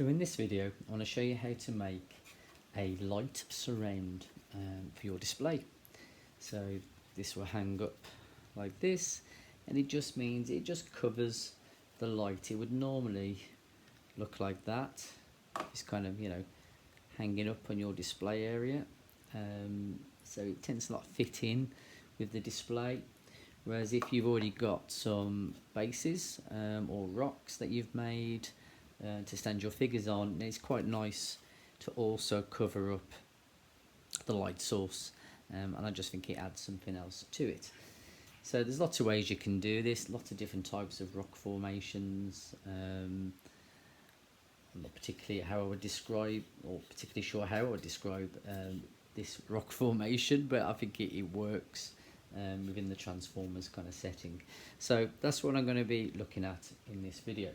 So in this video I want to show you how to make a light surround for your display. So this will hang up like this, and it just means it just covers the light. It would normally look like that. It's kind of, you know, hanging up on your display area, so it tends to not fit in with the display. Whereas if you've already got some bases or rocks that you've made to stand your figures on, it's quite nice to also cover up the light source, and I just think it adds something else to it. So there's lots of ways you can do this, lots of different types of rock formations. I'm not particularly how I would describe, or particularly sure how I would describe this rock formation, but I think it works within the Transformers kind of setting. So that's what I'm going to be looking at in this video.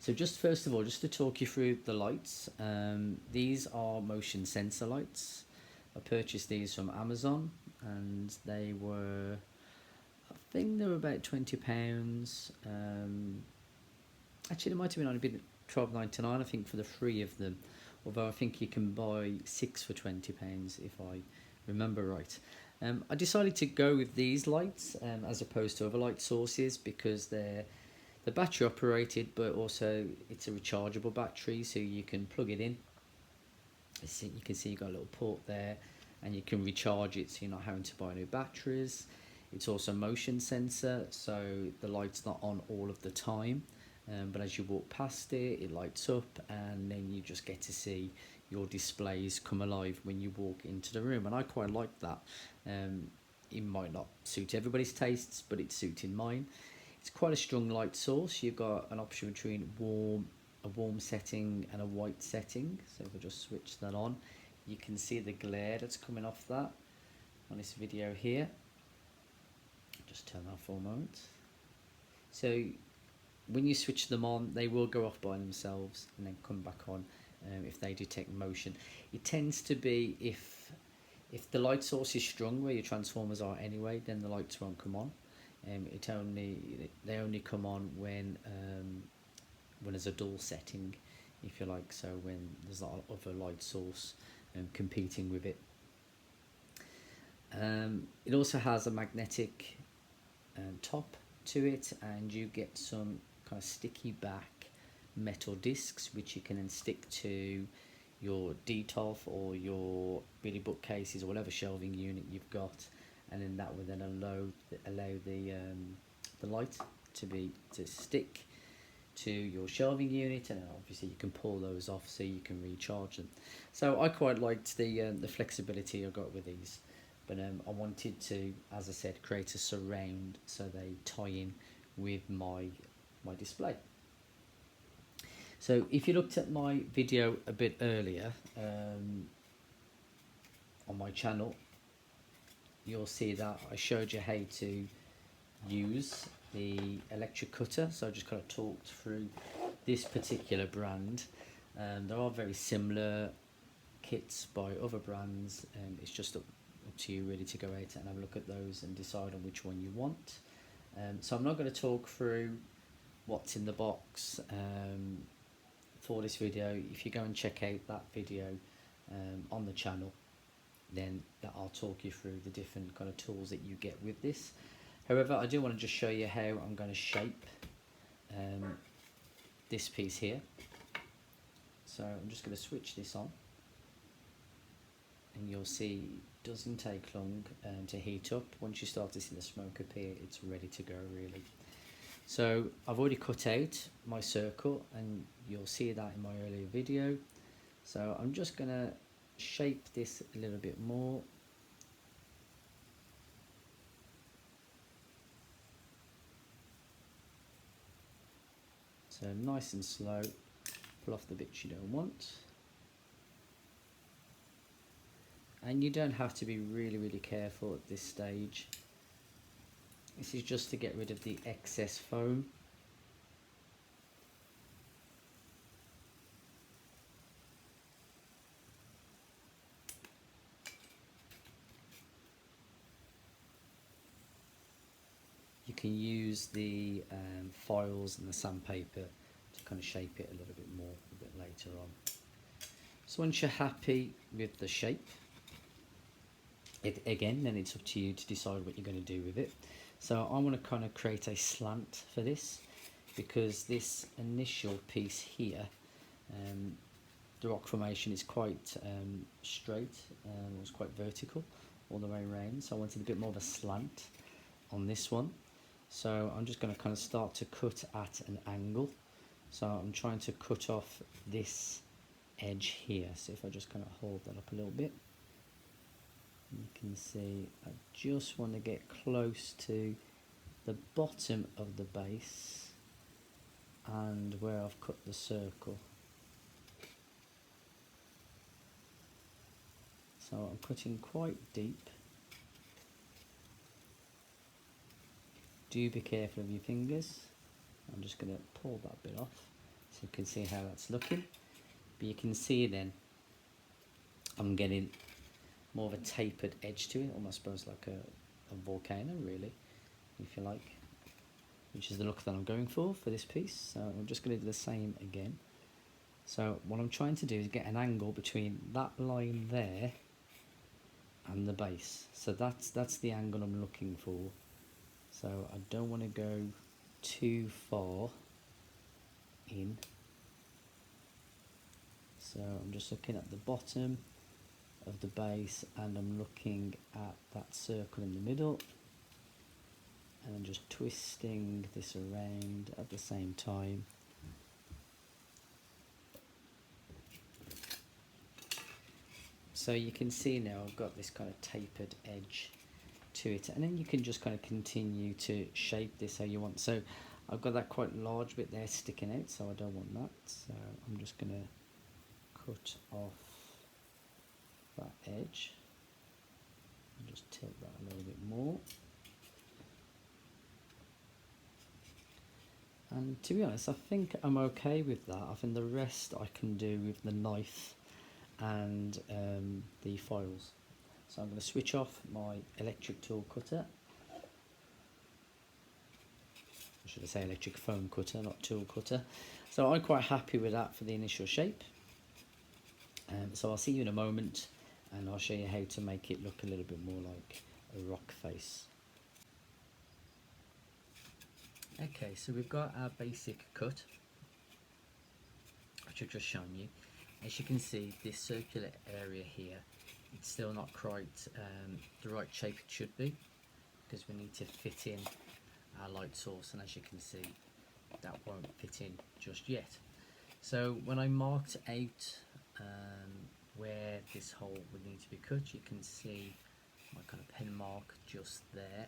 So just first of all, just to talk you through the lights, these are motion sensor lights. I purchased these from Amazon, and they were, I think they were about £20. Actually, it might have been only been £12.99, I think, for the 3 of them. Although I think you can buy 6 for £20 if I remember right. I decided to go with these lights as opposed to other light sources because they're battery operated, but also it's a rechargeable battery, so you can plug it in. You can see you've got a little port there, and you can recharge it, so you're not having to buy new batteries. It's also motion sensor, so the light's not on all of the time, but as you walk past it, it lights up, and then you just get to see your displays come alive when you walk into the room, and I quite like that. It might not suit everybody's tastes, but it's suiting mine. It's quite a strong light source. You've got an option between a warm setting and a white setting. So if I just switch that on, you can see the glare that's coming off that on this video here. Just turn that off for a moment. So when you switch them on, they will go off by themselves and then come back on if they detect motion. It tends to be if the light source is strong, where your Transformers are anyway, then the lights won't come on. They only come on when there's a dull setting, if you like. So when there's not other light source competing with it. It also has a magnetic top to it, and you get some kind of sticky back metal discs which you can then stick to your DTOF or your Billy bookcases or whatever shelving unit you've got, and then that will then allow the light to stick to your shelving unit, and obviously you can pull those off so you can recharge them. So I quite liked the flexibility I got with these, but I wanted to, as I said, create a surround so they tie in with my display. So if you looked at my video a bit earlier on my channel, you'll see that I showed you how to use the electric cutter. So I just kind of talked through this particular brand. There are very similar kits by other brands, and it's just up to you really to go out and have a look at those and decide on which one you want. So I'm not going to talk through what's in the box for this video. If you go and check out that video on the channel, then I'll talk you through the different kind of tools that you get with this. However, I do want to just show you how I'm going to shape this piece here. So I'm just going to switch this on, and you'll see it doesn't take long to heat up. Once you start to see the smoke appear, it's ready to go really. So I've already cut out my circle, and you'll see that in my earlier video. So I'm just going to shape this a little bit more. So nice and slow, pull off the bits you don't want. And you don't have to be really careful at this stage. This is just to get rid of the excess foam. You can use the files and the sandpaper to kind of shape it a little bit more a bit later on. So once you're happy with the shape, again, then it's up to you to decide what you're going to do with it. So I want to kind of create a slant for this, because this initial piece here, the rock formation is quite straight, it was quite vertical all the way around, so I wanted a bit more of a slant on this one. So I'm just going to kind of start to cut at an angle. So I'm trying to cut off this edge here. So if I just kind of hold that up a little bit, you can see I just want to get close to the bottom of the base and where I've cut the circle. So I'm cutting quite deep. Do be careful of your fingers. I'm just going to pull that bit off so you can see how that's looking. But you can see then I'm getting more of a tapered edge to it, almost suppose like a volcano really, if you like, which is the look that I'm going for this piece. So I'm just going to do the same again. So what I'm trying to do is get an angle between that line there and the base. So that's the angle I'm looking for. So I don't want to go too far in. So I'm just looking at the bottom of the base and I'm looking at that circle in the middle and I'm just twisting this around at the same time. So you can see now I've got this kind of tapered edge to it, and then you can just kind of continue to shape this how you want. So I've got that quite large bit there sticking out, so I don't want that. So I'm just going to cut off that edge and just tilt that a little bit more. And to be honest, I think I'm okay with that. I think the rest I can do with the knife and the files. So I'm going to switch off my electric tool cutter. Or should I say electric foam cutter, not tool cutter. So I'm quite happy with that for the initial shape. So I'll see you in a moment and I'll show you how to make it look a little bit more like a rock face. Okay, so we've got our basic cut, which I've just shown you. As you can see, this circular area here, it's still not quite the right shape it should be, because we need to fit in our light source, and as you can see, that won't fit in just yet. So when I marked out where this hole would need to be cut, you can see my kind of pen mark just there.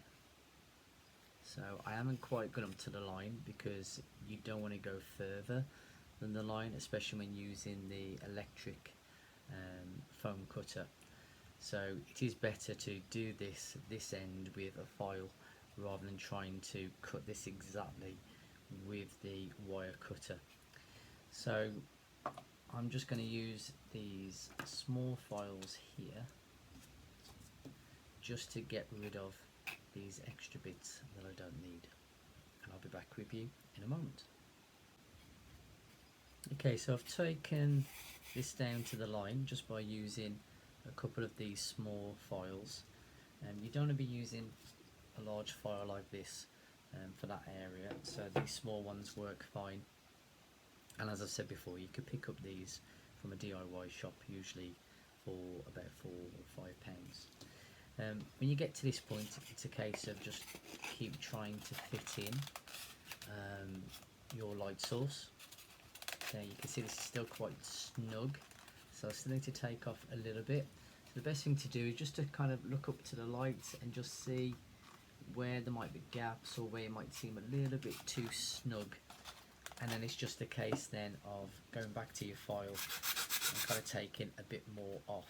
So I haven't quite got up to the line because you don't want to go further than the line, especially when using the electric foam cutter. So it is better to do this end with a file rather than trying to cut this exactly with the wire cutter. So I'm just going to use these small files here just to get rid of these extra bits that I don't need, and I'll be back with you in a moment. Okay, so I've taken this down to the line just by using a couple of these small files. You don't want to be using a large file like this for that area, so these small ones work fine. And as I said before, you could pick up these from a DIY shop, usually for about £4 or £5. When you get to this point, it's a case of just keep trying to fit in your light source. Now you can see this is still quite snug, so I still need to take off a little bit. So the best thing to do is just to kind of look up to the lights and just see where there might be gaps or where it might seem a little bit too snug. And then it's just a case then of going back to your file and kind of taking a bit more off.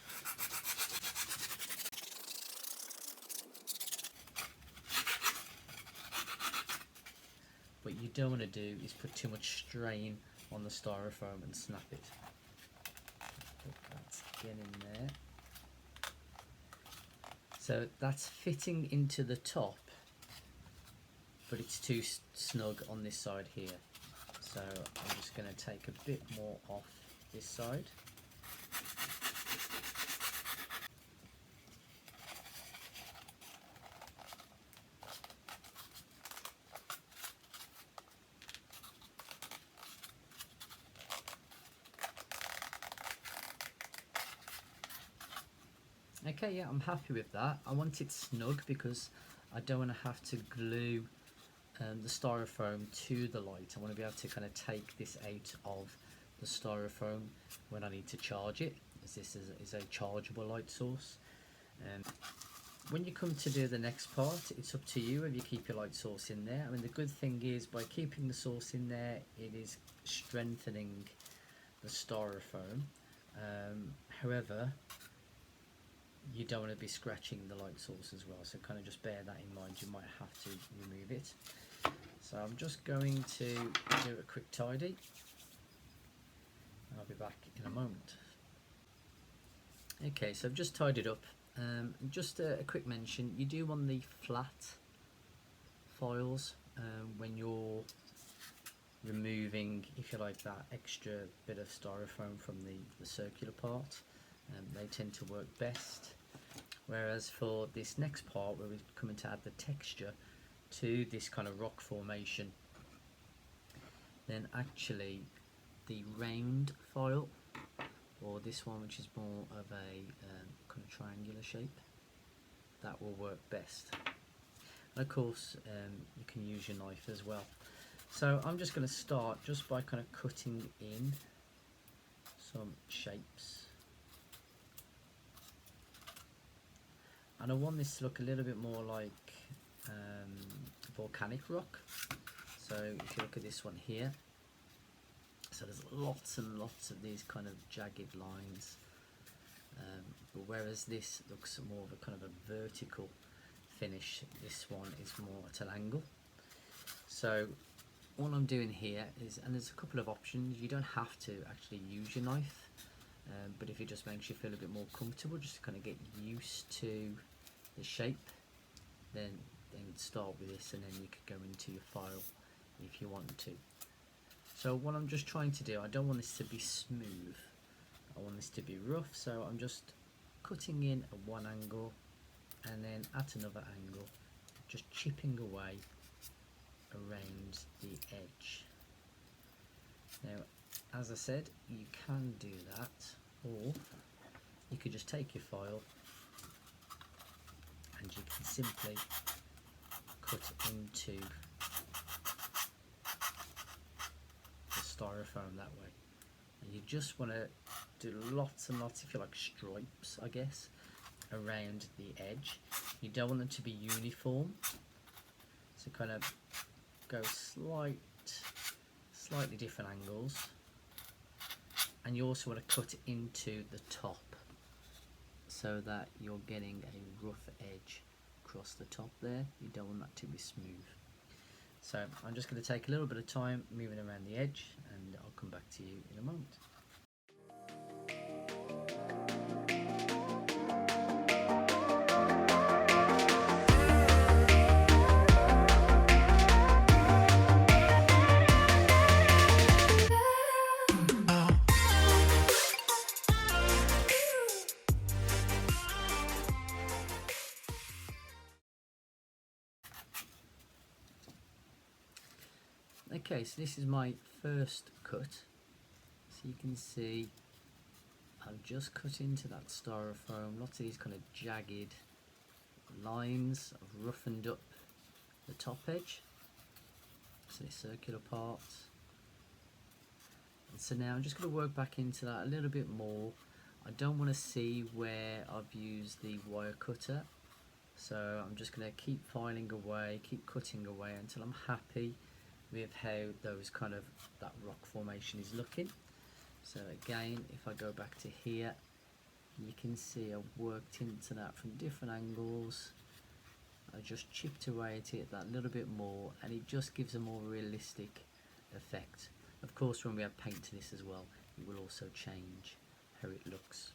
What you don't want to do is put too much strain on the styrofoam and snap it. Put that again in there. So that's fitting into the top, but it's too snug on this side here. So I'm just going to take a bit more off this side. Okay, yeah, I'm happy with that. I want it snug because I don't want to have to glue the styrofoam to the light. I want to be able to kind of take this out of the styrofoam when I need to charge it, as this is a chargeable light source. When you come to do the next part, it's up to you if you keep your light source in there. I mean, the good thing is by keeping the source in there, it is strengthening the styrofoam. However, you don't want to be scratching the light source as well, so kind of just bear that in mind. You might have to remove it. So I'm just going to do a quick tidy. I'll be back in a moment. Okay, so I've just tidied up. Just a quick mention, you do want the flat files when you're removing, if you like, that extra bit of styrofoam from the circular part. They tend to work best. Whereas for this next part, where we're coming to add the texture to this kind of rock formation, then actually the round file, or this one which is more of a kind of triangular shape, that will work best. And of course you can use your knife as well. So I'm just going to start just by kind of cutting in some shapes, and I want this to look a little bit more like volcanic rock. So if you look at this one here, so there's lots and lots of these kind of jagged lines, but whereas this looks more of a kind of a vertical finish, this one is more at an angle. So all I'm doing here is, and there's a couple of options, you don't have to actually use your knife, but if it just makes you feel a bit more comfortable, just to kind of get used to the shape, then start with this, and then you could go into your file if you want to. So what I'm just trying to do, I don't want this to be smooth, I want this to be rough, so I'm just cutting in at one angle and then at another angle, just chipping away around the edge. Now, as I said, you can do that, or you could just take your file and you can simply cut into the styrofoam that way. And you just want to do lots and lots, if you like, stripes, I guess, around the edge. You don't want them to be uniform, so kind of go slightly different angles, and you also want to cut into the top so that you're getting a rough edge across the top there. You don't want that to be smooth. So I'm just going to take a little bit of time moving around the edge, and I'll come back to you in a moment. Okay, so this is my first cut. So you can see I've just cut into that styrofoam, lots of these kind of jagged lines. I've roughened up the top edge, so the circular part. And so now I'm just going to work back into that a little bit more. I don't want to see where I've used the wire cutter, so I'm just going to keep filing away, keep cutting away until I'm happy with how that rock formation is looking. So again, if I go back to here, you can see I've worked into that from different angles. I just chipped away at it that little bit more, and it just gives a more realistic effect. Of course, when we add paint to this as well, it will also change how it looks.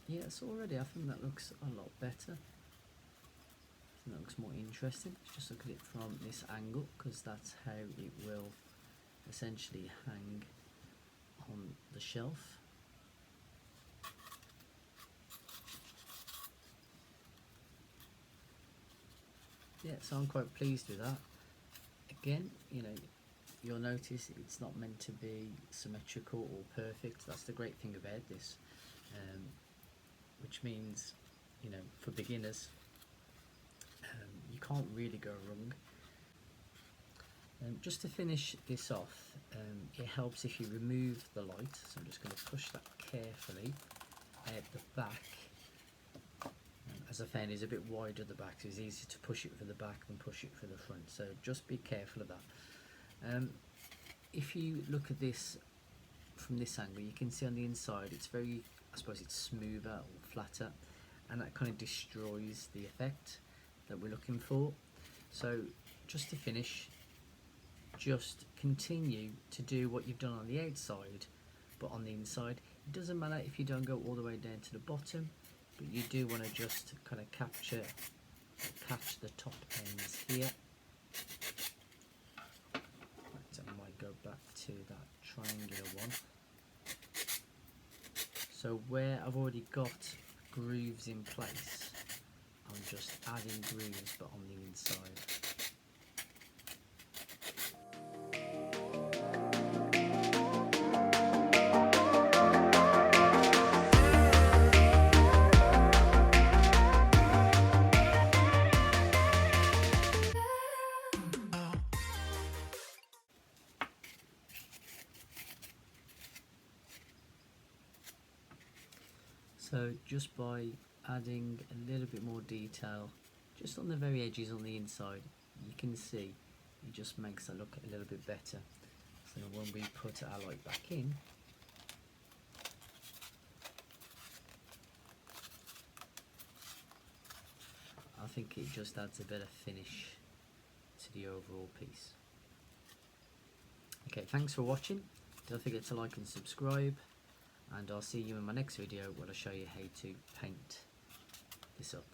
Yes, already I think that looks a lot better. That looks more interesting. Let's just look at it from this angle, because that's how it will essentially hang on the shelf. Yeah, so I'm quite pleased with that. Again, you know, you'll notice it's not meant to be symmetrical or perfect. That's the great thing about this, which means, you know, for beginners, you can't really go wrong. Just to finish this off, it helps if you remove the light, so I'm just going to push that carefully out the back. As I found, it's a bit wider at the back, so it's easier to push it for the back than push it for the front, so just be careful of that. If you look at this from this angle, you can see on the inside it's very, I suppose it's smoother or flatter, and that kind of destroys the effect that we're looking for. So just to finish, just continue to do what you've done on the outside, but on the inside. It doesn't matter if you don't go all the way down to the bottom, but you do want to just kind of catch the top ends here. Right, I might go back to that triangular one. So where I've already got grooves in place, I'm just adding grooves but on the inside. So just by adding a little bit more detail just on the very edges on the inside, you can see it just makes it look a little bit better. So when we put our light back in, I think it just adds a better finish to the overall piece. Okay, thanks for watching. Don't forget to like and subscribe, and I'll see you in my next video where I'll show you how to paint this up.